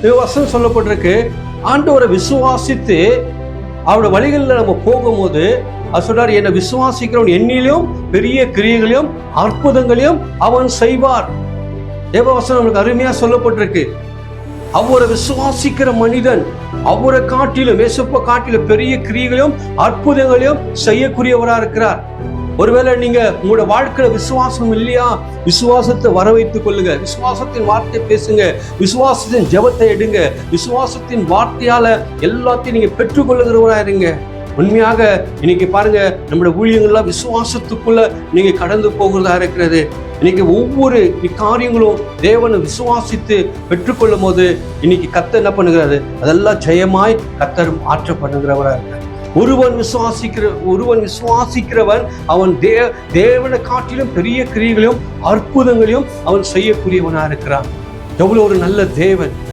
வசனம் சொல்லப்பட்டிருக்கு, ஆண்டவரை விசுவாசித்து அவருடைய வழிகளில் நம்ம போகும்போது அது சொல்றாரு, என்னை விசுவாசிக்கிறவன் என்னிலும் பெரிய கிரியைகளையும் அற்புதங்களையும் அவன் செய்வார். தேவவசனம் நமக்கு அருமையா சொல்லப்பட்டிருக்கு. அவரை விசுவாசிக்கிற மனிதன் அவரை காட்டிலும் இயேசுவை காட்டிலும் பெரிய கிரியைகளையும் அற்புதங்களையும் செய்யக்கூடியவரா இருக்கிறார். ஒருவேளை நீங்க உங்களோட வாழ்க்கையில விசுவாசம் இல்லையா, விசுவாசத்தை வர வைத்துக் கொள்ளுங்க. விசுவாசத்தின் வார்த்தை பேசுங்க, விசுவாசத்தின் ஜெபத்தை எடுங்க, விசுவாசத்தின் வார்த்தையால எல்லாத்தையும் நீங்க பெற்றுக்கொள்ளுகிறவரா இருங்க. உண்மையாக இன்னைக்கு பாருங்க, நம்முடைய ஊழியங்கள்லாம் விசுவாசத்துக்குள்ள நீங்க கடந்து போகிறதா இருக்கிறது. இன்னைக்கு ஒவ்வொரு காரியங்களும் தேவனை விசுவாசித்து பெற்றுக்கொள்ளும் போது இன்னைக்கு கர்த்தர் என்ன பண்ணுகிறாரு, அதெல்லாம் ஜெயமாய் கர்த்தர் மாற்ற பண்ணுகிறவரா இருக்கிறார். ஒருவன் விசுவாசிக்கிறவன் அவன் தேவனை காட்டிலும் பெரிய கிரியைகளையும் அற்புதங்களையும் அவன் செய்யக்கூடியவனா இருக்கிறான். எவ்வளவு ஒரு நல்ல தேவன்!